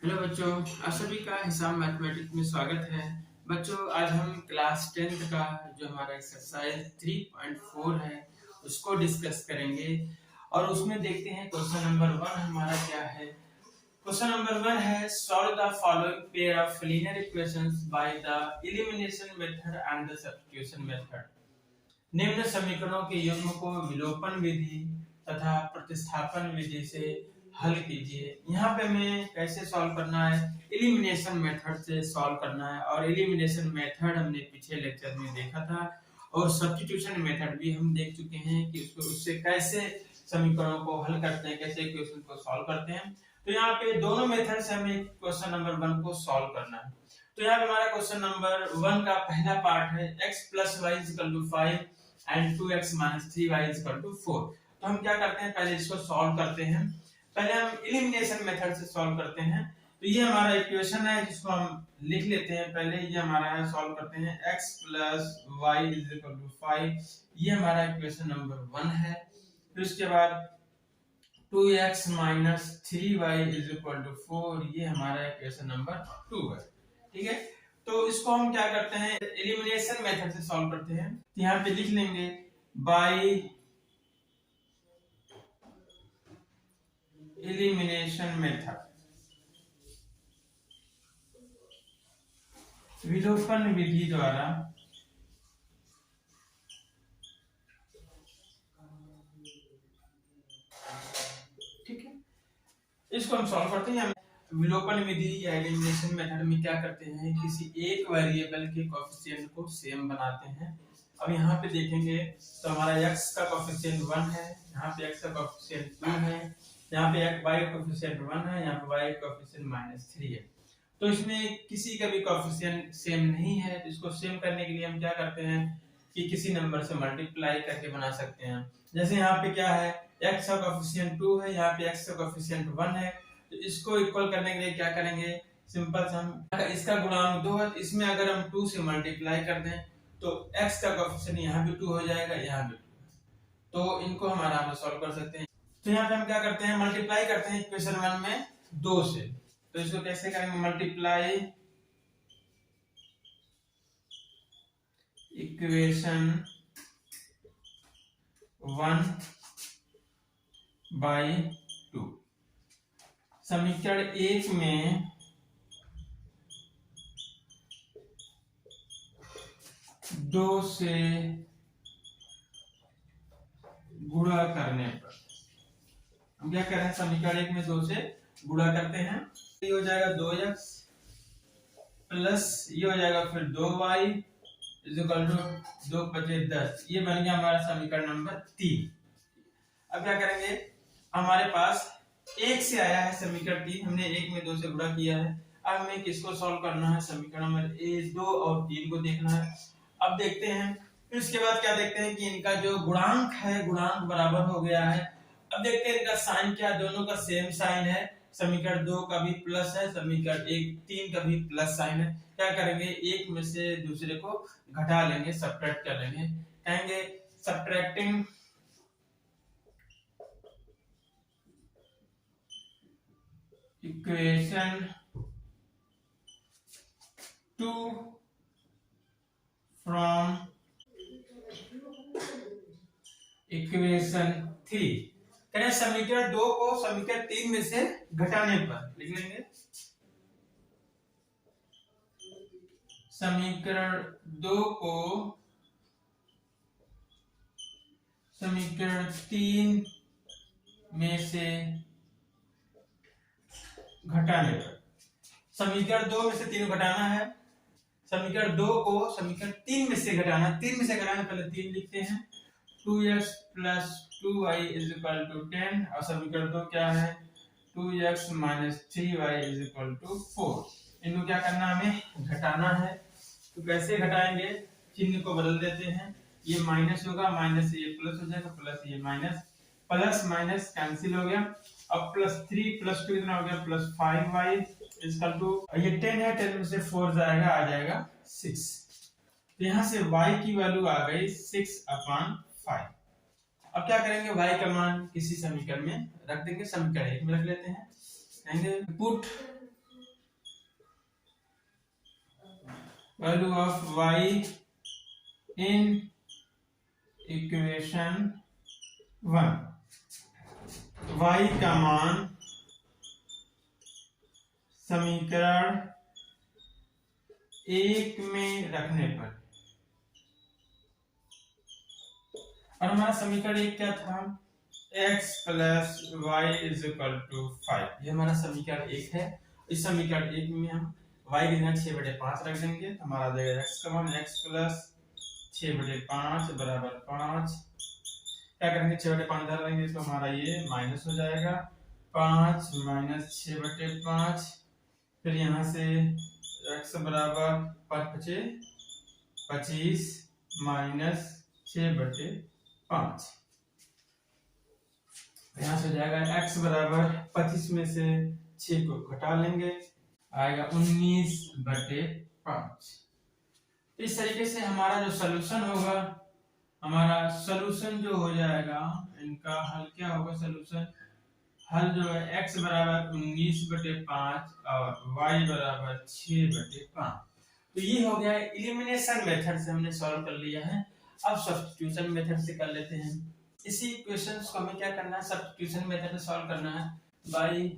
Hello बच्चों, आप सभी का हिसाब मैथमेटिक्स में स्वागत है। बच्चों, आज हम क्लास 10th का जो हमारा एक्सरसाइज 3.4 है उसको डिस्कस करेंगे और उसमें देखते हैं क्वेश्चन नंबर 1 हमारा क्या है। क्वेश्चन नंबर 1 है solve the following pair of linear equations by the elimination method and the substitution method. निम्न समीकरणों के युग्म को विलोपन विधि तथा प्रतिस्थापन विधि से हल कीजिए। यहाँ पे हमें कैसे सॉल्व करना है, एलिमिनेशन मेथड से सॉल्व करना है और एलिमिनेशन मेथड हमने पिछले लेक्चर में देखा था और सब्स्टिट्यूशन मेथड भी हम देख चुके हैं कि उससे कैसे समीकरणों को हल करते हैं, कैसे इक्वेशन को सॉल्व करते हैं। तो यहाँ पे दोनों मेथड से हमें क्वेश्चन नंबर 1 को सॉल्व करना है। तो यहाँ पे हमारा क्वेश्चन नंबर 1 का पहला पार्ट है x + y = 5 and 2x - 3y = 4। तो हम क्या करते हैं, पहले इसको सॉल्व करते हैं। पहले हम एलिमिनेशन मेथड से सॉल्व करते हैं। तो ये हमारा इक्वेशन है जिसको हम लिख लेते हैं। पहले ये हमारा है, सॉल्व करते हैं x + y = 5, ये हमारा इक्वेशन नंबर 1 है। फिर उसके बाद 2x - 3y = 4, ये हमारा इक्वेशन नंबर 2 है। ठीक है, तो इसको हम क्या करते हैं, एलिमिनेशन मेथड से सॉल्व करते हैं। तो यहाँ पे लिख लेंगे बाय एलिमिनेशन मेथड, विलोपन विधि द्वारा ठीक है, इसको हम सॉल्व करते हैं। विलोपन विधि या एलिमिनेशन मेथड में क्या करते हैं, किसी एक वेरिएबल के कोएफिशिएंट को सेम बनाते हैं। अब यहाँ पे देखेंगे तो हमारा x का कोएफिशिएंट 1 है, यहाँ पे x का कोएफिशिएंट 2 है, यहाँ पे y का कोएफिशिएंट 1 है, यहाँ पे y का कोएफिशिएंट -3 है। तो इसमें किसी का भी कोएफिशिएंट सेम नहीं है। तो इसको सेम करने के लिए हम क्या करते हैं कि किसी नंबर से मल्टीप्लाई करके बना सकते हैं। जैसे यहाँ पे क्या है, x का कोएफिशिएंट 2 है, यहाँ पे x का कोएफिशिएंट 1 है। तो इसको इक्वल करने के लिए क्या करेंगे, सिंपल से हम इसका गुणांक 2 है, इसमें अगर हम 2 से मल्टीप्लाई कर दें तो x का कोएफिशिएंट यहाँ भी 2 हो जाएगा, यहाँ भी 2। तो इनको हम आराम से सॉल्व कर सकते हैं। तो यहाँ पे हम क्या करते हैं, मल्टीप्लाई करते हैं इक्वेशन 1 में 2 से। तो इसको कैसे करेंगे, मल्टीप्लाई इक्वेशन 1 बाय 2। समीकरण 1 में 2 से गुणा करने पर हम क्या कर रहे हैं, समीकरण 1 में 2 से गुणा करते हैं। ये हो जाएगा 2x प्लस ये हो जाएगा फिर 2y = 2 × 5 = 10। ये बन गया हमारा समीकरण नंबर 3। अब क्या करेंगे, हमारे पास 1 से आया है समीकरण 3, हमने 1 में 2 से गुणा किया है। अब हमें किसको सॉल्व करना है, समीकरण नंबर 2 और 3 को देखना है। अब देखते हैं, फिर उसके बाद क्या देखते हैं कि इनका जो गुणांक है, गुणांक बराबर हो गया है। अब देखते हैं इनका साइन क्या, दोनों का सेम साइन है। समीकरण 2 का भी प्लस है, समीकरण 3 का भी प्लस साइन है। क्या करेंगे, एक में से दूसरे को घटा लेंगे, सब्ट्रैक्ट कर लेंगे। कहेंगे सब्ट्रैक्टिंग इक्वेशन 2 फ्रॉम इक्वेशन 3। करें समीकरण 2 को समीकरण 3 में से घटाने पर लिख लेंगे, समीकरण 2 को समीकरण 3 में से घटाने पर। समीकरण 2 में से 3 घटाना है, समीकरण 2 को समीकरण 3 में से घटाना। 3 में से घटाने पहले 3 लिखते हैं, 2x + 2y = 10 और समीकरण 2 क्या है, 2x - 3y = 4। इनको क्या करना, हमें घटाना है। तो कैसे घटाएंगे, चिन्ह को बदल देते हैं, ये माइनस होगा, माइनस से ये प्लस हो जाएगा, प्लस ये माइनस, प्लस माइनस कैंसिल हो गया। अब +3 + 2 कितना हो गया, +5y = ये 10 है, 10 में से 4 जाएगा, आ जाएगा 6। तो यहाँ से y की वैल्यू आ गई 6/5। अब क्या करेंगे, y का मान किसी समीकरण में रख देंगे, समीकरण 1 में रख लेते हैं। कहेंगे put value of y in equation 1, y का मान समीकरण 1 में रखने पर। और हमारा समीकरण 1 क्या था? x plus y is equal to 5। ये हमारा समीकरण 1 है। इस समीकरण 1 में हम y की जगह 6/5 रख देंगे तो हमारा आ जाएगा x का मान x प्लस 6/5 बराबर 5। क्या करेंगे? 6/5 इधर लेंगे तो हमारा ये माइनस हो जाएगा। 5 माइनस 6/5, फिर यहाँ से x बराबर 5 25 माइनस 6/5। यहाँ से हो जाएगा x बराबर 25 में से 6 को घटा लेंगे, आएगा 19/5। इस तरीके से हमारा जो सलूशन होगा, हमारा सलूशन जो हो जाएगा, इनका हल क्या होगा? सलूशन हल जो है x बराबर 19/5 और y बराबर 6/5। तो ये हो गया एलिमिनेशन मेथड से हमने सॉल्व कर लिया है। अब सब्स्टिट्यूशन मेथड से कर लेते हैं। इसी क्वेश्चंस को हमें क्या करना है? सब्स्टिट्यूशन मेथड से सॉल्व करना है बाय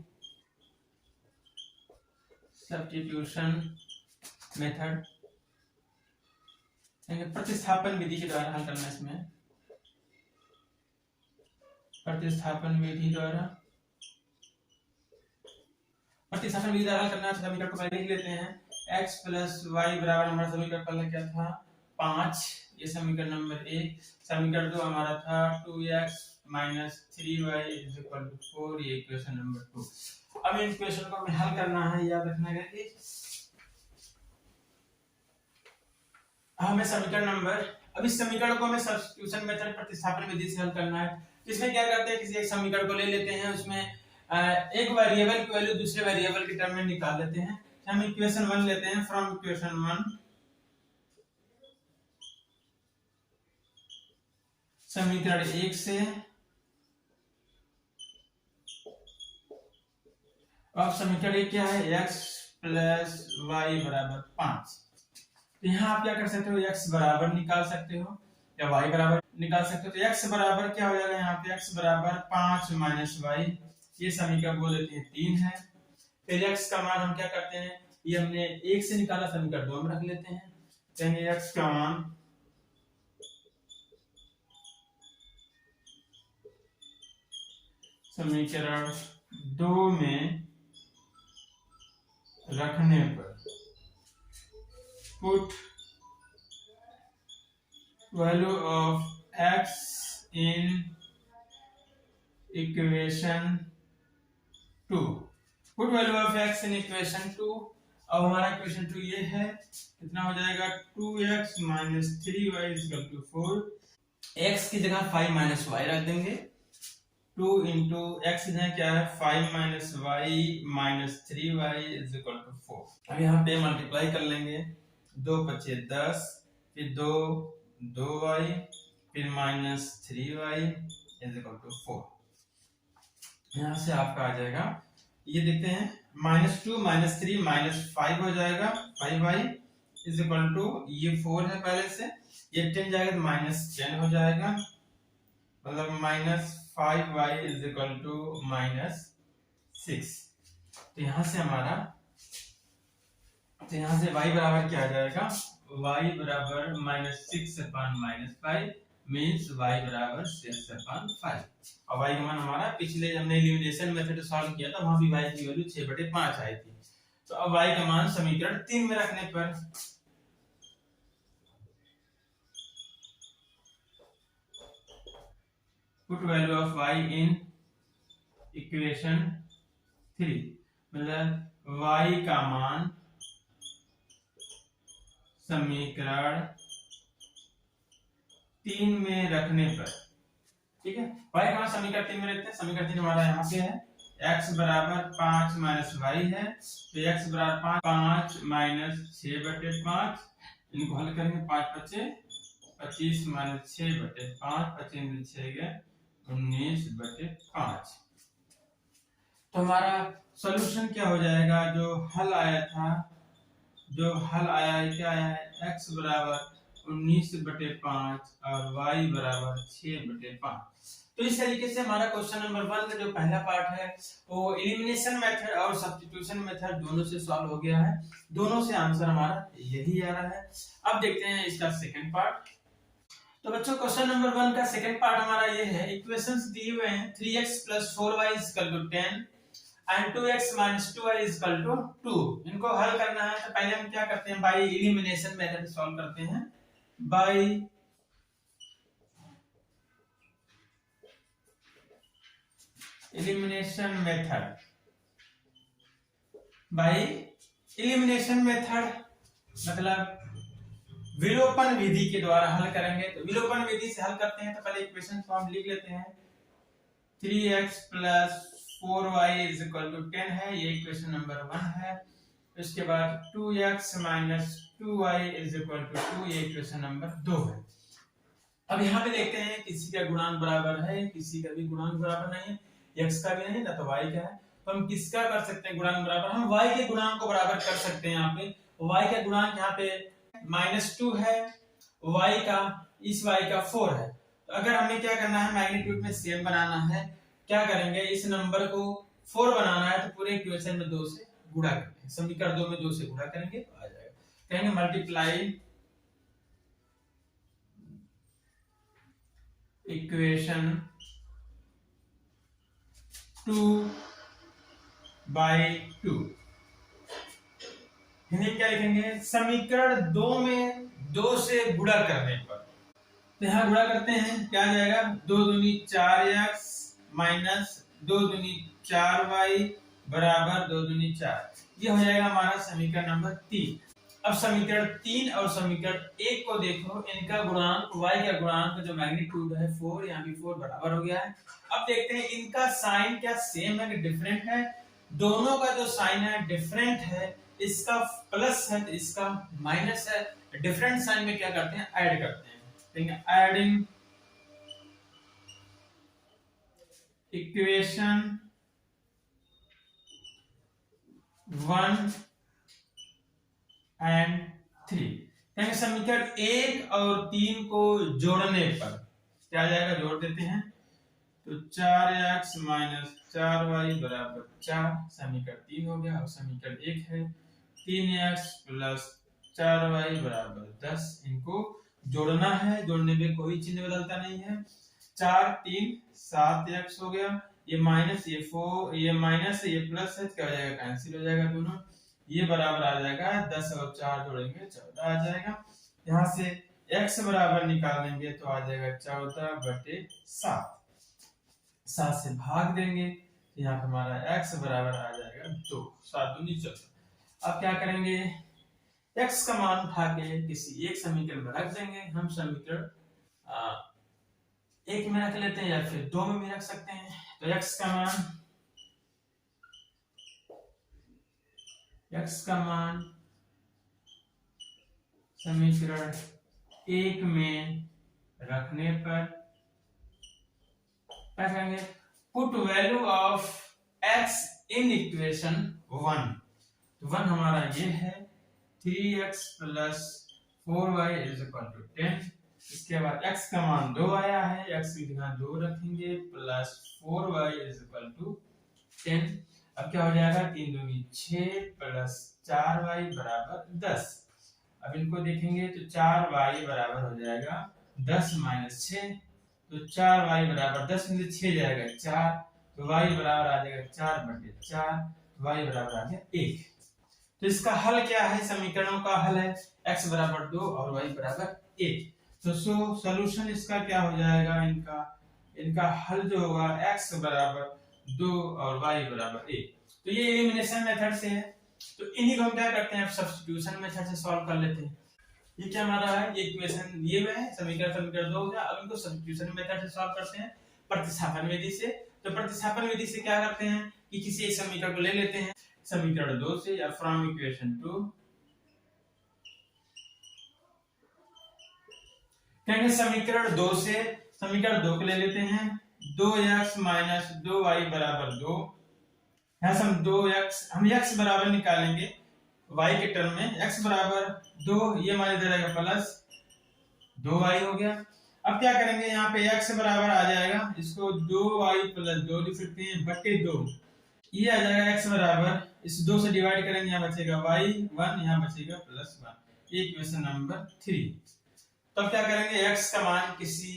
सब्स्टिट्यूशन मेथड। प्रतिस्थापन विधि के द्वारा हल करना है। इसमें प्रतिस्थापन विधि द्वारा हल करना है। समीकरण को पहले लिख लेते हैं। x प्लस वाई बराबर, हमारा समीकरण पहले क्या था? 5। ये समीकरण नंबर 1। समीकरण 2 हमारा था 2x minus 3y is equal to 4। ये इक्वेशन नंबर 2। अब इन इक्वेशन को हमें हल करना है। याद रखना है कि हमें समीकरण नंबर, अब इस समीकरण को हमें सब्स्टिट्यूशन मेथड प्रतिस्थापन विधि से हल करना है। इसमें क्या करते हैं? किसी एक समीकरण को ले लेते हैं, उसमें एक वेरिएबल की वैल्यू दूसरे वेरिएबल के टर्म में निकाल लेते हैं। हम इक्वेशन 1 लेते हैं। फ्रॉम इक्वेशन 1 समीकरण 1 से अब समीकरण 1 क्या है? x प्लस वाई बराबर 5। तो यहाँ आप क्या कर सकते हो? x बराबर निकाल सकते हो या y बराबर निकाल सकते हो। तो x बराबर क्या हो जाएगा? यहाँ पे x बराबर 5 माइनस वाई, ये समीकरण बोल देते हैं 3 है। फिर x का मान हम क्या करते हैं? ये हमने 1 से निकाला, समीकरण 2 में रख लेते हैं। कहेंगे x का मान समीकरण 2 में रखने पर put value of x in equation 2। Put value of x in equation 2। अब हमारा इक्वेशन 2 ये है, कितना हो जाएगा? 2x minus 3y is equal to 4। x की जगह 5 माइनस y रख देंगे। 2 इंटू एक्स क्या है? 5 minus y minus 3y is equal to 4। अब यहाँ पे मल्टीप्लाई कर लेंगे। 2 × 10, फिर 2y, फिर minus 3y is equal to 4। यहाँ से आपका आ जाएगा, ये देखते हैं, -2 -3 -5 हो जाएगा। 5y इज इक्वल टू, ये 4 है पहले से, ये 10 जाएगा तो -10 हो जाएगा, मतलब -5y इज इक्वल टू -6। तो यहाँ से हमारा, तो यहाँ से y बराबर क्या आ जाएगा? y बराबर -6/-5 मीन्स y बराबर 6/5। और y का मान हमारा, पिछले हमने एलिमिनेशन मेथड सॉल्व किया था, वहां भी y की वैल्यू 6/5 आई थी। तो अब y का मान समीकरण 3 में रखने पर put value of y in equation 3, मतलब y का मान समीकरण 3 में रखने पर, ठीक है। y का मान समीकरण 3 में रखते हैं। समीकरण 3 हमारा यहाँ पे है, x बराबर 5 माइनस वाई है, तो x बराबर 5 माइनस 6/5। इनको हल करेंगे, 5 × 5 = 25 माइनस 6/5, 25 6 गए 19/5। तो हमारा सॉल्यूशन क्या हो जाएगा? जो हल आया था, जो हल आया है क्या आया है, x बराबर 19/5 और y बराबर 6/5। तो इस तरीके से हमारा क्वेश्चन नंबर 1 का जो पहला पार्ट है वो एलिमिनेशन मेथड और सब्स्टिट्यूशन मेथड दोनों से सॉल्व हो गया है। दोनों से आंसर हमारा यही आ रहा है। अब देखते हैं इसका सेकंड पार्ट। तो बच्चों क्वेश्चन नंबर 1 का सेकंड पार्ट हमारा ये है, इक्वेशंस दिए हुए हैं 3x + 4y = 10 and 2x - 2y = 2। इनको हल करना है तो पहले हम क्या करते हैं, बाय एलिमिनेशन मेथड सॉल्व करते हैं। By elimination method, by elimination method मतलब विलोपन विधि के द्वारा हल करेंगे। तो विलोपन विधि से हल करते हैं तो पहले इक्वेशन फॉर्म लिख लेते हैं। 3x + 4y = 10 है, ये इक्वेशन नंबर 1 है। उसके बाद 2x - 2y = 2, ये इक्वेशन नंबर 2 है। अब यहाँ पे देखते हैं किसी का गुणांक बराबर है, किसी का भी गुणांक बराबर नहीं है, x का भी नहीं ना तो y का है। तो हम किसका कर सकते हैं गुणांक बराबर, हम y के गुणांक को बराबर कर सकते हैं। यहाँ पे y का गुणांक यहाँ पे -2 है, y का इस y का 4 है। तो अगर हमें क्या करना है, मैग्नीट्यूड में सेम बनाना है, क्या करेंगे, इस नंबर को 4 बनाना है तो पूरे इक्वेशन में 2 से गुणा करेंगे, समीकरण 2 में 2 से गुणा करेंगे तो आ जाएगा। कहेंगे मल्टीप्लाई इक्वेशन 2/2। हिंदी में क्या लिखेंगे, समीकरण 2 में 2 से गुणा करने पर। तो यहाँ गुणा करते हैं, क्या आ जाएगा, 2 दूनी 4x - 2 दूनी 4y बराबर 2 दूनी 4। ये हो जाएगा हमारा समीकरण नंबर 3। अब समीकरण 3 और समीकरण 1 को देखो, इनका गुणांक y का गुणांक जो मैग्नीट्यूड है 4, यहाँ भी 4 बराबर हो गया है। अब देखते हैं इनका साइन क्या सेम है कि डिफरेंट है। दोनों का जो साइन है डिफरेंट है, इसका प्लस है तो इसका माइनस है। डिफरेंट साइन में क्या करते हैं, ऐड करते हैं। Adding equation 1 and 3। समीकरण 1 और 3 को जोड़ने पर क्या आ जाएगा, जोड़ देते हैं तो 4x - 4y बराबर 4 समीकरण 3 हो गया। और समीकरण 1 है 3x + 4y बराबर 10। इनको जोड़ना है, जोड़ने में कोई चिन्ह बदलता नहीं है। 4 3 7x हो गया, ये माइनस ये 4, ये माइनस ये प्लस है, क्या हो जाएगा, कैंसिल हो जाएगा दोनों। ये बराबर आ जाएगा 10 और 4 जोड़ेंगे 14 आ जाएगा। यहाँ से x बराबर निकालेंगे तो आ जाएगा 14/7। 7 से भाग देंगे तो यहाँ पर हमारा x बराबर आ जाएगा 2। 7 दूनी 14। अब क्या करेंगे, x का मान उठा के किसी एक समीकरण में रख देंगे। हम समीकरण 1 में रख लेते हैं या फिर 2 में भी रख सकते हैं। तो x का मान समीकरण 1 में रखने पर क्या करेंगे, put value of x in equation 1। तो 1 हमारा ये है 3x + 4y = 10। इसके बाद x का मान 2 आया है, x की जगह 2 रखेंगे प्लस 4y = 10। अब क्या हो जाएगा, 3 दूनी 6 प्लस 4y बराबर 10। अब इनको देखेंगे तो 4y बराबर हो जाएगा 10 - 6। तो 4y बराबर 10 में से 6 जाएगा 4, तो y बराबर आ जाएगा 4/4, y बराबर आ गया 1। तो इसका हल क्या है, समीकरणों का हल है x बराबर 2 और y बराबर 1। तो सॉल्यूशन इसका क्या हो जाएगा, इनका हल जो होगा x बराबर 2 और y बराबर 1। तो ये एलिमिनेशन मेथड से है। तो इन्हीं को हम क्या करते हैं, सब्स्टिट्यूशन मेथड से सॉल्व कर लेते हैं। ये क्या हमारा है, ये इक्वेशन ये है, समीकरण 2 हो गया। अब इनको सब्स्टिट्यूशन मेथड से सॉल्व करते हैं प्रतिस्थापन विधि से। तो प्रतिस्थापन विधि से क्या करते हैं कि किसी एक समीकरण को ले लेते हैं समीकरण 2 से, या फ्रॉम इक्वेशन 2 कहेंगे समीकरण 2 से, समीकरण 2 को ले लेते हैं। 2x - 2y बराबर 2। यहाँ से हम 2x, हम x बराबर निकालेंगे y के टर्म में x बराबर 2, ये हमारे इधर आएगा प्लस 2y हो गया। अब क्या करेंगे, यहाँ पे x बराबर आ जाएगा, इसको 2y प्लस 2 लिख सकते हैं बटे 2, ये आ जाएगा x बराबर, इस 2 से डिवाइड करेंगे, यहाँ बचेगा y 1, यहाँ बचेगा प्लस 1, ये इक्वेशन नंबर 3। तब क्या करेंगे, x का मान किसी,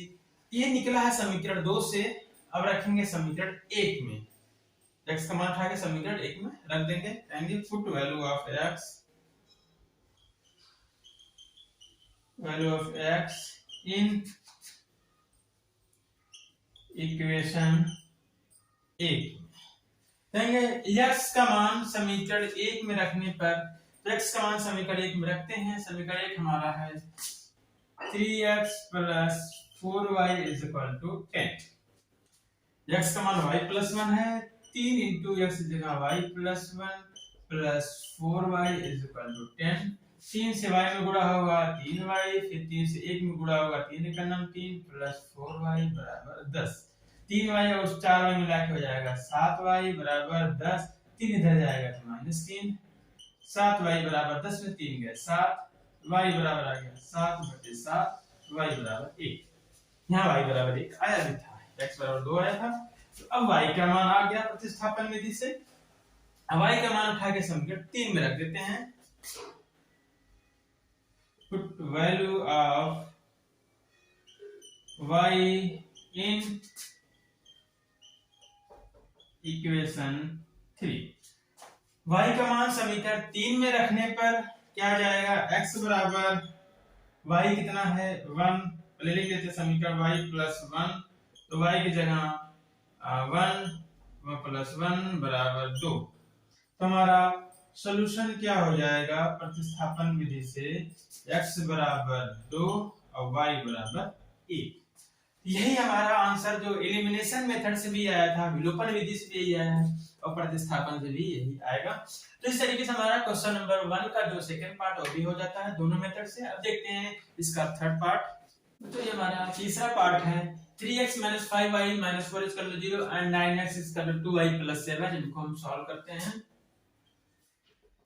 ये निकला है समीकरण 2 से, अब रखेंगे समीकरण 1 में, x का मान उठा के समीकरण 1 में रख देंगे, कहेंगे put value of x in equation 1। कहेंगे x का मान समीकरण 1 में रखने पर, तो x का मान समीकरण 1 में रखते हैं, समीकरण 1 हमारा है 3x plus 4y is equal to 10। x का मान y प्लस 1 है, 3 इंटू x जगह y plus 1 plus 4y is equal to 10। 3 से y में गुणा होगा 3y, फिर 3 से 1 में गुणा होगा 3 का नाम 3 प्लस 4y बराबर 10। 3y और 4y मिला के हो जाएगा 7y बराबर 10, 3 इधर जाएगा तो -3, 7y बराबर 10 में 3 गए 7, y बराबर आ गया 7/7, y बराबर 1। यहाँ y बराबर 1 आया भी था, x बराबर 2 आया था, तो अब y का मान आ गया प्रतिस्थापन विधि से। अब y का मान उठा के समीकरण 3 में रख देते हैं, put value of y in equation 3। y का मान समीकरण 3 में रखने पर क्या आ जाएगा, x बराबर, y कितना है 1, ले लेते समीकरण y प्लस 1, तो y की जगह 1 प्लस 1 बराबर 2। तो हमारा सॉल्यूशन क्या हो जाएगा, प्रतिस्थापन विधि से x बराबर 2 और y बराबर 1। यही हमारा आंसर जो एलिमिनेशन मेथड से भी आया था, विलोपन विधि से भी यही आया है, और प्रतिस्थापन से भी यही आएगा। तो इस तरीके से हमारा क्वेश्चन नंबर 1 का जो सेकंड पार्ट वो भी हो जाता है दोनों मेथड से। अब देखते हैं इसका थर्ड पार्ट। तो ये हमारा तीसरा पार्ट है 3x 5y 4 0 and 9x 2y 7, इनको हम सॉल्व करते हैं।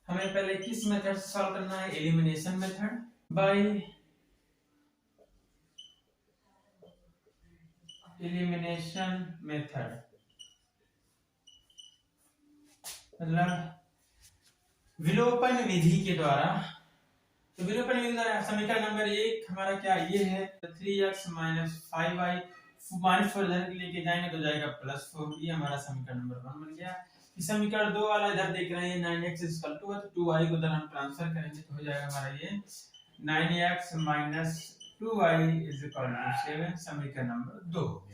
हमें पहले किस मेथड से सॉल्व करना है, elimination method by elimination method, मतलब विलोपन विधि के द्वारा। तो विलोपन विधि द्वारा समीकरण नंबर 1 हमारा क्या ये है, 3x 5y -4 इधर लेके जाएंगे तो जाएगा +4, ये हमारा समीकरण नंबर 1 बन गया। समीकरण 2 वाला इधर देख रहे हैं 9x = 2 है, तो 2y को इधर हम ट्रांसफर करेंगे तो हो जाएगा हमारा ये 9x - 2y = 7, समीकरण नंबर 2 हो गया।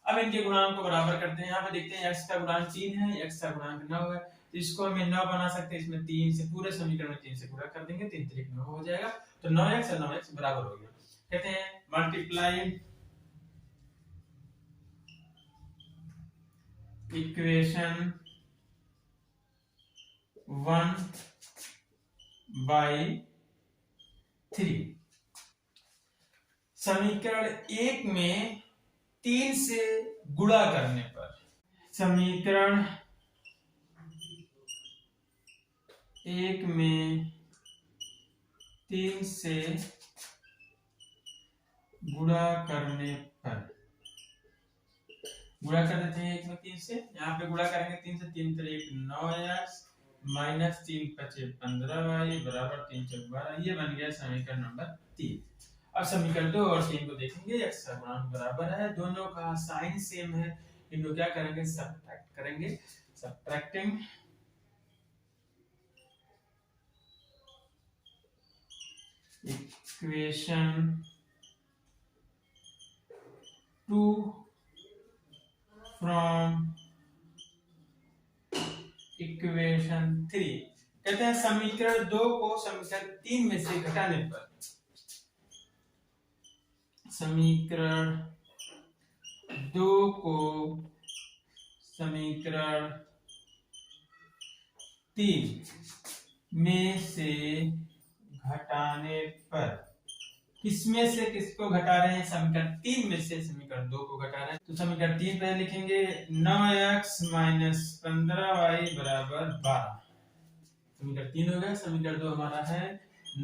अब इनके गुणांक को बराबर करते हैं। यहाँ पे देखते हैं x का गुणांक 3 है, x का गुणांक 9 है, तो इसको हमें 9 बना सकते हैं, इसमें 3 से पूरे समीकरण में 3 से गुणा कर देंगे, 3 × 3 = 9 हो जाएगा, तो 9x और 9x बराबर हो गया। कहते हैं मल्टीप्लाई इक्वेशन 1 by 3। समीकरण 1 में 3 से गुणा करने पर, समीकरण 1 में 3 से गुणा करने पर, गुणा कर देते हैं 1 में 3 से, यहाँ पे गुणा करेंगे 3 से, 3 × 1 = 9x -3 × 5 = 15y बराबर 3 × 4 = 12, ये बन गया समीकरण नंबर 3। अब समीकरण 2 और 3 को देखेंगे, x का गुणांक बराबर है, दोनों का साइन सेम है, इनको क्या करेंगे, सब्ट्रैक्ट करेंगे। Subtracting equation 2 from equation 3। कहते हैं समीकरण 2 को समीकरण 3 में से घटाने पर, समीकरण 2 को समीकरण 3 में से घटाने पर, किसमें से किसको घटा रहे हैं, समीकरण 3 में से समीकरण 2 को घटा रहे हैं, तो समीकरण 3 पे लिखेंगे 9x - 15y बराबर 12, समीकरण 3 हो गया। समीकरण 2 हमारा है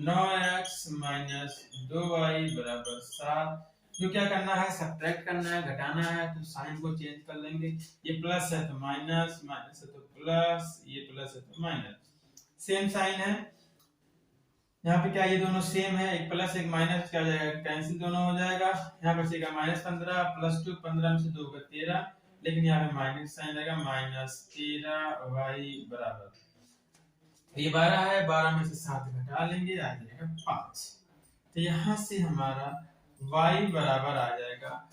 9x माइनस 2y बराबर 7। जो क्या करना है, सब्ट्रैक्ट करना है, घटाना है, तो साइन को चेंज कर लेंगे। ये प्लस है तो माइनस, माइनस है तो प्लस, ये प्लस है तो माइनस, सेम साइन है। यहाँ पे क्या ये दोनों सेम है, एक प्लस एक माइनस, क्या हो जाएगा, कैंसिल दोनों हो जाएगा। यहाँ पे बचेगा -15 प्लस 2, 15 में से 2 का 13, लेकिन यहाँ पे माइनस साइन रहेगा, -13y बराबर, ये 12 है, 12 में से 7 घटा लेंगे, आ जाएगा 5। तो यहाँ से हमारा y बराबर आ जाएगा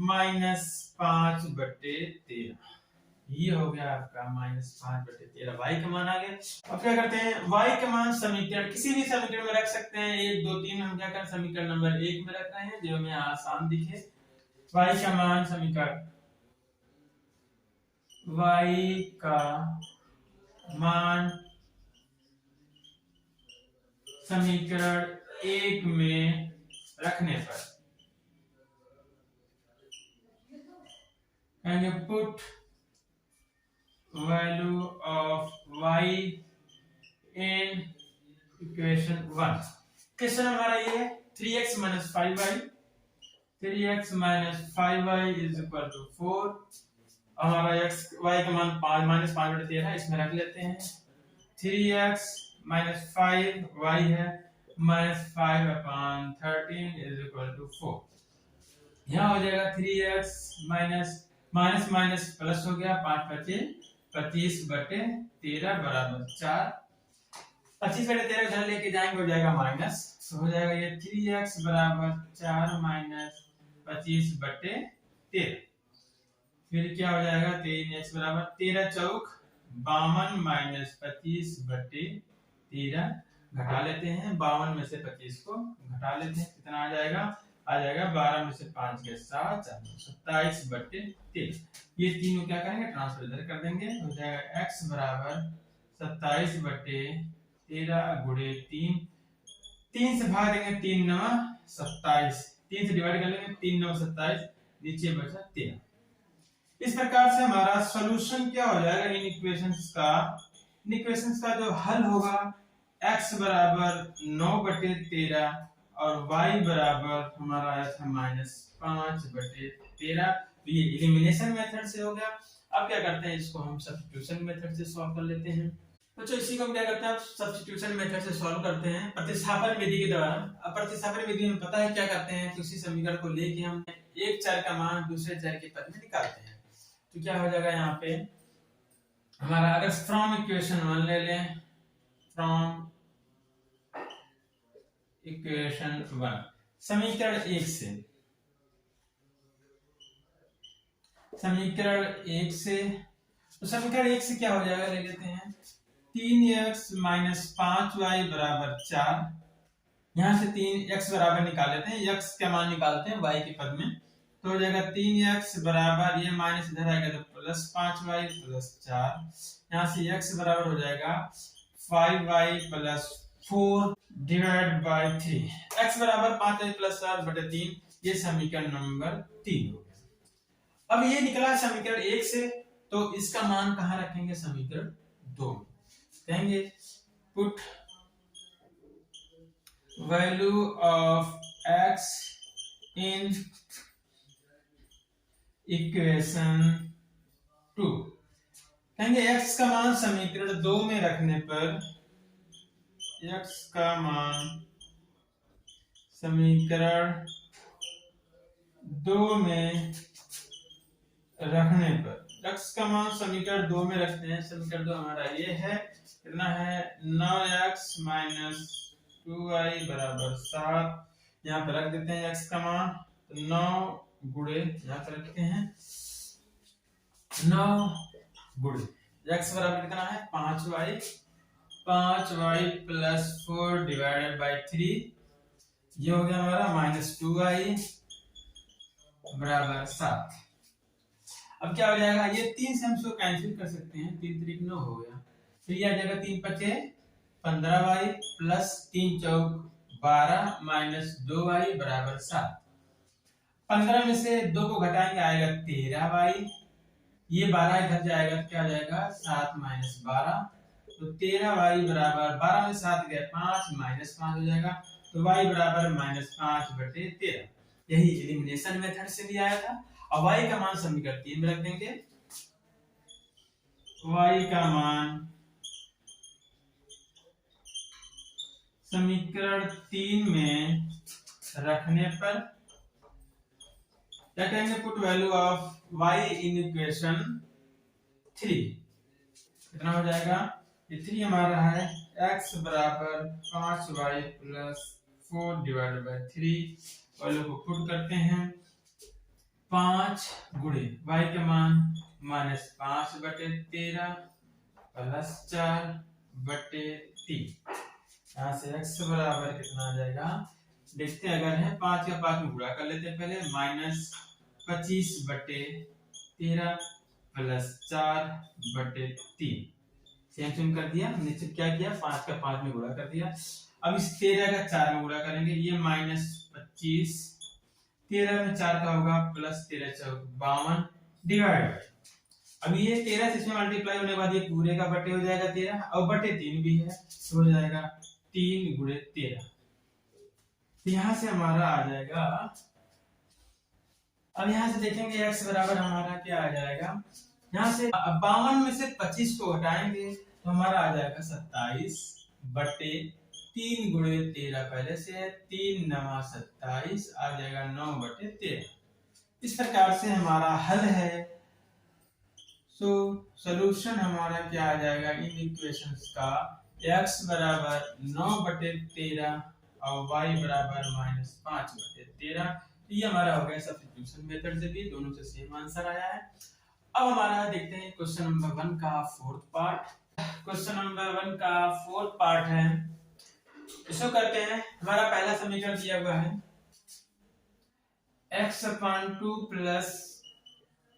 -5/13। ये हो गया आपका -5/13, y का मान आ गया। अब क्या करते हैं, y का मान समीकरण किसी भी समीकरण में रख सकते हैं। 1 2 3 हम क्या करें, समीकरण नंबर 1 में रख रहे हैं जो हमें आसान दिखे। y का मान समीकरण y का मान समीकरण 1 में रखने पर कहेंगे put value of y in equation 1। Question हमारा ये है 3x minus 5y, 3x minus 5y is equal to 4। हमारा x y का मान -5/13 इसमें रख लेते हैं। 3x माइनस 5y है -5/13 इज इक्वल टू 4। यहाँ हो जाएगा 3x माइनस माइनस प्लस हो गया, 5×25 बराबर 4। 25/13 इधर लेके जाएंगे, हो जाएगा माइनस, तो हो जाएगा ये 3x बराबर 4 माइनस 25/13। फिर क्या हो जाएगा, 3x बराबर 13 चौक 52 माइनस 25/13, घटा लेते हैं 52 में से 25 को घटा लेते हैं, कितना आ जाएगा, 12 में से 5 के 7, 27/13। ये तीनों क्या करेंगे, ट्रांसफर इधर कर देंगे, हो जाएगा x बराबर 27/13 गुणे 3, 3 से भाग देंगे, 3 9 27, 3 से डिवाइड कर लेंगे, 3 9 27, नीचे बचा 13। इस प्रकार से हमारा सॉल्यूशन क्या हो जाएगा, इन इक्वेशंस का जो हल होगा, x बराबर 9/13 और y बराबर हमारा आया था -5/13। ये एलिमिनेशन मेथड से हो गया। अब क्या करते हैं, इसको हम सब्स्टिट्यूशन मेथड से सॉल्व कर लेते हैं। बच्चों इसी को हम क्या करते हैं, सब्स्टिट्यूशन मेथड से सॉल्व करते हैं प्रतिस्थापन विधि के द्वारा। अब प्रतिस्थापन विधि में पता है क्या करते हैं, किसी समीकरण को लेके हम एक चर का मान दूसरे चर के पद में निकालते हैं। तो क्या हो जाएगा, यहाँ पे हमारा अगर फ्रॉम इक्वेशन 1 ले लें, फ्रॉम इक्वेशन 1 समीकरण 1 से, तो समीकरण 1 से क्या हो जाएगा, ले लेते हैं 3x माइनस 5y बराबर 4। यहां से 3x बराबर निकाल लेते हैं, x का मान निकालते हैं y के पद में, तो हो जाएगा 3x बराबर, ये माइनस इधर आएगा तो प्लस 5y प्लस 4। यहां से x बराबर हो जाएगा 5y plus 4 divide by 3। x बराबर 5y प्लस 4/3, ये समीकरण नंबर 3 हो गया। अब ये निकला समीकरण 1 से, तो इसका मान कहां रखेंगे, समीकरण 2 में। कहेंगे put value of x in equation 2। कहेंगे x का मान समीकरण 2 में रखने पर, x का मान समीकरण 2 में रखने पर, x का मान समीकरण 2 में रखते हैं। समीकरण 2 हमारा ये है, कितना है, 9x माइनस 2y बराबर 7। यहाँ पर रख देते हैं x का मान, तो 9 गुणे, यहाँ पर रखते हैं 9 गुणे x बराबर कितना है, 5y प्लस 4 डिवाइडेड बाय 3। ये हो गया हमारा -2y बराबर 7। अब क्या हो जाएगा, ये 3 से हम इसको कैंसिल कर सकते हैं, 3 3 9 हो गया। फिर ये आ जाएगा 3 5 15y प्लस 3 चौक 12 माइनस 2y बराबर 7। 15 में से 2 को घटाएंगे, आएगा 13y। ये 12 इधर जाएगा, क्या आ जाएगा, 7 माइनस 12, तो तो 13y बराबर 12 में 7 गए 5 -5 हो जाएगा, तो y बराबर -5/13। यही एलिमिनेशन मेथड से भी आया था। और y का मान समीकरण 3 में रख देंगे। y का मान समीकरण 3 में रखने पर क्या कहेंगे, put value of y in equation 3 कितना हो जाएगा, ये 3 हमारा है x बराबर 5y + 4/3। वैल्यू को पुट करते हैं, 5 गुणे y का मान -5/13 + 4/3। यहाँ से x बराबर कितना आ जाएगा, देखते हैं, अगर है 5 का 5 में गुणा कर लेते हैं पहले, -25/13 + 4/3 सेम कर दिया। नीचे क्या किया, 5 का 5 में गुणा कर दिया। अब इस 13 का 4 में गुणा करेंगे, ये -25, 13 में 4 का होगा +13 = 52 डिवाइड। अब ये 13 से इसमें मल्टीप्लाई होने के बाद ये पूरे का बटे हो जाएगा 13, और बटे 3 भी है तो हो जाएगा 3 × 13। यहां से हमारा आ जाएगा, अब यहां से देखेंगे x बराबर हमारा क्या आ जाएगा, यहां से 52 में से 25 को हटाएंगे तो हमारा आ जाएगा 27/3 × 13। पहले से 3 × 9 = 27 आ जाएगा 9/13। इस प्रकार से हमारा हल है। सो सॉल्यूशन हमारा क्या आ जाएगा इन इक्वेशंस का, x बराबर 9/13 और y बराबर -5/13। तो ये हमारा हो गया सब्स्टिट्यूशन मेथड से भी, दोनों से सेम आंसर आया है। अब हमारा देखते हैं क्वेश्चन नंबर 1 का फोर्थ पार्ट। क्वेश्चन नंबर 1 का फोर्थ पार्ट है, इसको करते हैं। हमारा पहला समीकरण दिया हुआ है x/2 +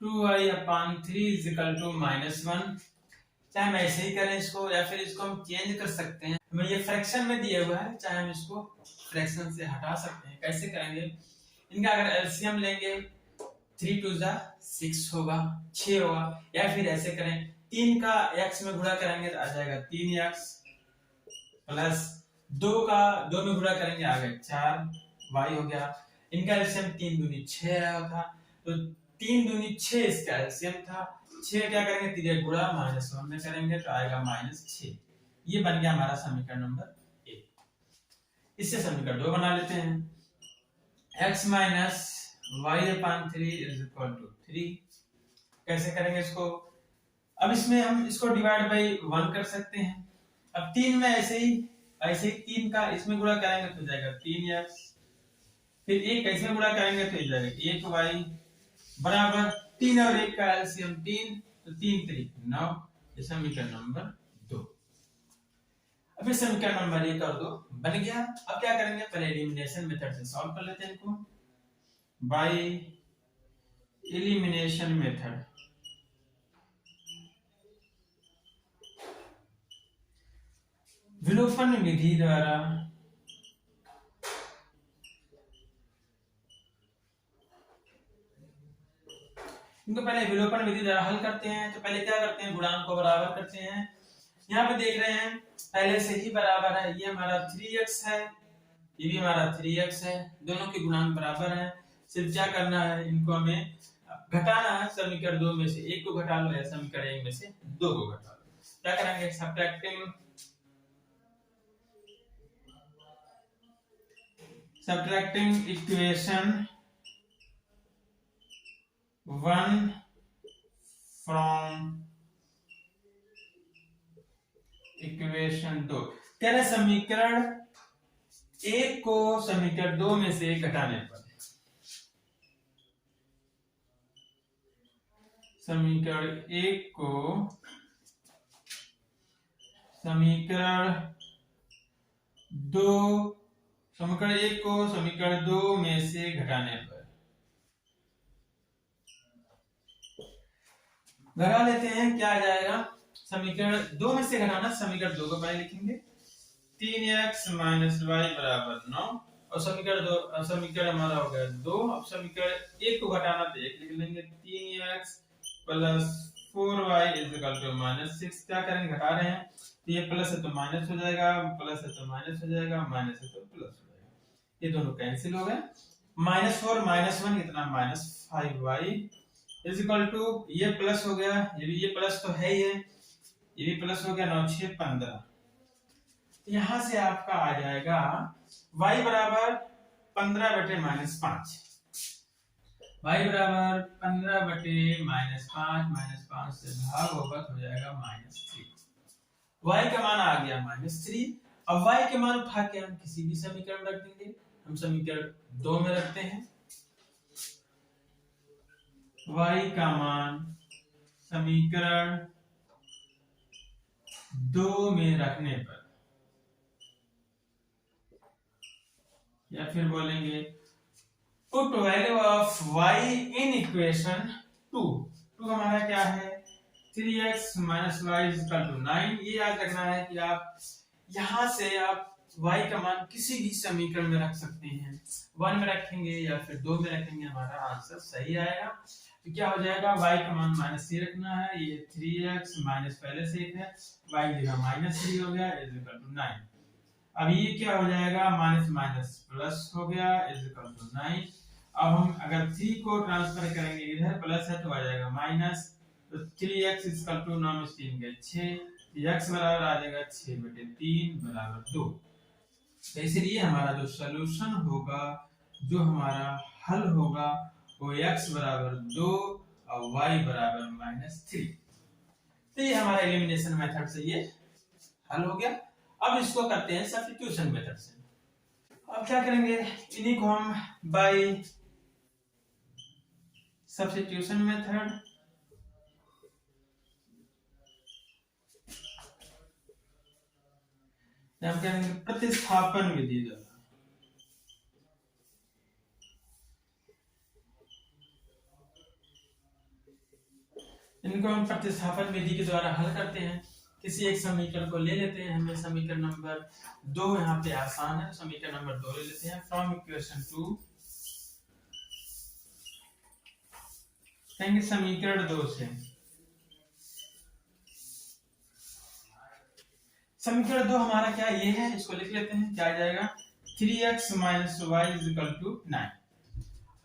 2y/3 = -1। चाहे हम ऐसे ही करें इसको, या फिर इसको हम चेंज कर सकते हैं। हमें ये फ्रैक्शन में दिया हुआ है, चाहे हम इसको फ्रैक्शन से हटा सकते हैं। कैसे करेंगे, इनका अगर एलसीएम लेंगे 3 × 2 = 6 होगा, 6 होगा। या फिर ऐसे करें, 3 का x में गुणा करेंगे तो आ जाएगा 3x, प्लस 2 का 2 में गुणा करेंगे आ गया 4y हो गया। इनका एलसीएम 3 दूनी 6 आया था, तो 3 दूनी 6 इसका एलसीएम था। 6 क्या करेंगे, 3 गुणा -1 में करेंगे तो आएगा -6। ये बन गया हमारा समीकरण नंबर 1। इससे समीकरण 2 बना लेते हैं, x - y/3 = 3। कैसे करेंगे इसको, अब इसमें हम इसको डिवाइड बाई 1 कर सकते हैं। अब 3 में ऐसे ही 3 का इसमें गुणा करेंगे तो जाएगा 3x, फिर 1 का इसमें गुणा करेंगे तो जाएगा 1y बराबर 3 और 1 का एलसीएम 3, तो 3 × 3 = 9। ये समीकरण नंबर 2। अब इस समीकरण नंबर 1 और 2 बन गया। अब क्या करेंगे, पहले एलिमिनेशन मेथड से सॉल्व कर लेते हैं इनको, बाय एलिमिनेशन मेथड। विलोपन विधि द्वारा इनको पहले विलोपन विधि द्वारा हल करते हैं। तो पहले क्या करते हैं, गुणांक को बराबर करते हैं। यहाँ पे देख रहे हैं पहले से ही बराबर है, ये हमारा 3x है, ये भी हमारा 3x है, दोनों के गुणांक बराबर हैं। सिर्फ क्या करना है, इनको हमें घटाना है। समीकरण 2 में से 1 को घटा लो, या समीकरण 1 में से 2 को घटा लो। क्या करेंगे, सब्ट्रैक्टिंग इक्वेशन 1 फ्रॉम इक्वेशन 2। कह रहे समीकरण 1 को समीकरण 2 में से घटाने पर, समीकरण 1 को समीकरण 2 में से घटाने पर, घटा लेते हैं। क्या आ जाएगा, समीकरण 2 में से घटाना, समीकरण 2 को पहले लिखेंगे 3x - y = 9, और समीकरण हमारा हो गया 2। अब समीकरण 1 को घटाना तो 1 लिख लेंगे, 3x + 4y is equal to -6। क्या करेंगे, घटा रहे हैं तो ये प्लस है तो माइनस हो जाएगा, प्लस है तो माइनस हो जाएगा, माइनस है तो प्लस हो जाएगा, ये दोनों कैंसिल हो गए। -4 -1 कितना, -5y इज इक्वल टू, ये प्लस हो गया, ये प्लस तो है ही है, ये भी प्लस हो गया, 9 6 15। यहां से आपका आ जाएगा y बराबर 15/-5, y बराबर 15/-5, -5 से भाग होगा तो हो जाएगा -3। y का मान आ गया -3। अब y के मान उठा के हम किसी भी समीकरण में रख देंगे। हम समीकरण 2 में रखते हैं। y का मान समीकरण 2 में रखने पर, या फिर बोलेंगे put value of y in equation 2। हमारा क्या है, 3x - y = 9। ये याद रखना है कि आप यहां से आप y का मान किसी भी समीकरण में रख सकते हैं। 1 में रखेंगे या फिर 2 में रखेंगे, हमारा आंसर सही आएगा। तो क्या हो जाएगा, y का मान -3 रखना है, ये 3x माइनस पहले से 1 है, y जगह -3 हो गया इज इक्वल टू 9। अब ये क्या हो जाएगा, माइनस माइनस प्लस हो गया इज इक्वल टू 9। अब हम अगर 3 को ट्रांसफर करेंगे, इधर प्लस है तो आ जाएगा माइनस, तो 3x इज इक्वल टू 9 में 3 गए 6, x बराबर आ जाएगा 6/3 बराबर 2। तो इसलिए हमारा जो सॉल्यूशन होगा, जो हमारा हल होगा, वो x बराबर 2 और y बराबर -3। तो ये हमारा एलिमिनेशन मेथड से ये हल हो गया। अब इसको करते हैं सब्स्टिट्यूशन मेथड से। अब क्या करेंगे, इन्हीं को हम बाय सब्स्टिट्यूशन मेथड हम करेंगे प्रतिस्थापन विधि द्वारा। इनको हम प्रतिस्थापन विधि के द्वारा हल करते हैं। किसी एक समीकरण को ले लेते हैं, हमें समीकरण नंबर 2 यहाँ पे आसान है, समीकरण नंबर 2 ले लेते हैं। फ्रॉम इक्वेशन 2 कहेंगे समीकरण 2 से, समीकरण 2 हमारा क्या ये है, इसको लिख लेते हैं। क्या आ जाएगा, 3x - y = 9।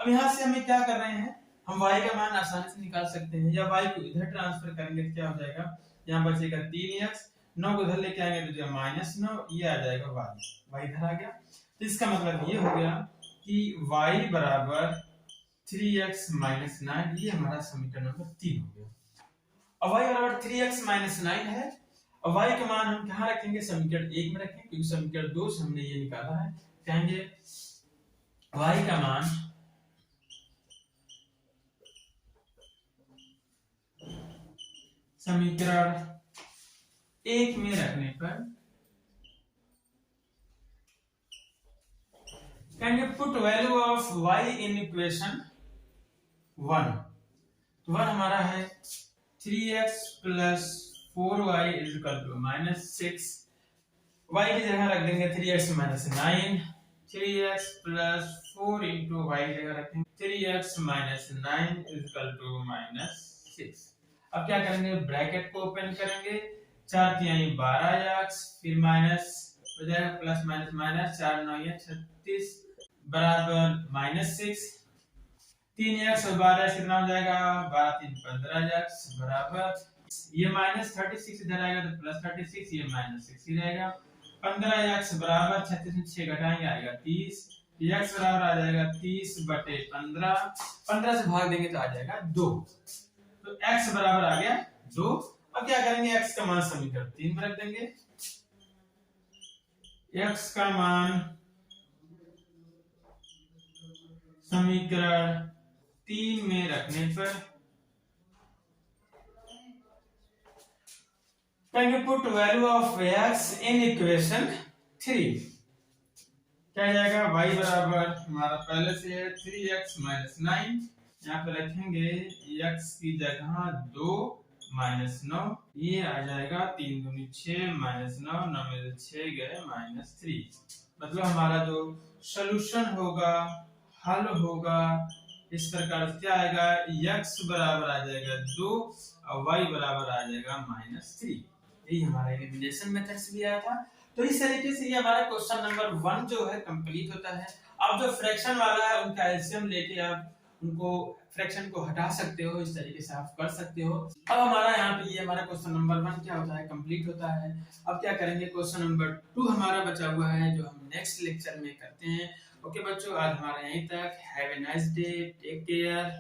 अब यहाँ से हमें क्या कर रहे हैं, हम y का मान आसानी से निकाल सकते हैं, या y को इधर ट्रांसफर करेंगे तो क्या हो जाएगा, यहाँ बचेगा 3x, 9 को इधर लेके आएंगे तो जो -9, ये आ जाएगा y इधर आ गया। तो इसका मतलब ये हो गया कि y बराबर 3x - 9, ये हमारा समीकरण नंबर 3 हो गया। अब y बराबर 3x - 9 है। अब y का मान हम कहाँ रखेंगे, समीकरण 1 में रखेंगे, क्योंकि समीकरण 2 से हमने ये निकाला है। कहेंगे y का मान समीकरण 1 में रखने पर कहेंगे put value of y in equation 1। तो 1 हमारा है 3x + 4y = -6। y की जगह रख देंगे 3x - 9, 3x + 4 * y जगह रखेंगे 3x - 9 = -6। अब क्या करेंगे, ब्रैकेट को ओपन करेंगे, 4 × 12x, फिर माइनस हो जाएगा, प्लस माइनस माइनस, 4 × 9 = 36 बराबर -6। 3x और 12 कितना हो जाएगा, 12 × 3 = 15x बराबर, ये -36 इधर आएगा तो +36, ये -6 ही रहेगा। 15x बराबर 36 में 6 घटाएंगे आएगा 30, x बराबर आ जाएगा 30/15, 15 से भाग देंगे तो आ जाएगा 2। तो x बराबर आ गया 2। अब क्या करेंगे, x का मान समीकरण 3 में रख देंगे। x का मान समीकरण 3 में रखने पर कहेंगे put value of x in equation 3। क्या जाएगा, y बराबर हमारा पहले से है 3x - 9, यहाँ पे रखेंगे x की जगह 2 - 9, ये आ जाएगा 3 दूनी 6 - 9, 9 में से 6 गए -3। मतलब हमारा जो सॉल्यूशन होगा, हल होगा, इस प्रकार से क्या आएगा, x बराबर आ जाएगा 2 और y बराबर आ जाएगा -3। यही हमारा एलिमिनेशन मेथड से भी आया था। तो इस तरीके से ये हमारा क्वेश्चन नंबर 1 जो है कंप्लीट होता है। अब जो फ्रैक्शन वाला है उनका एलसीएम लेके आप उनको फ्रैक्शन को हटा सकते हो, इस तरीके से आप कर सकते हो। अब हमारा यहाँ पे ये हमारा क्वेश्चन नंबर 1 क्या होता है, कंप्लीट होता है। अब क्या करेंगे, क्वेश्चन नंबर 2 हमारा बचा हुआ है जो हम नेक्स्ट लेक्चर में करते हैं। ओके बच्चों, आज हमारा यहीं तक। Have a nice day, take care.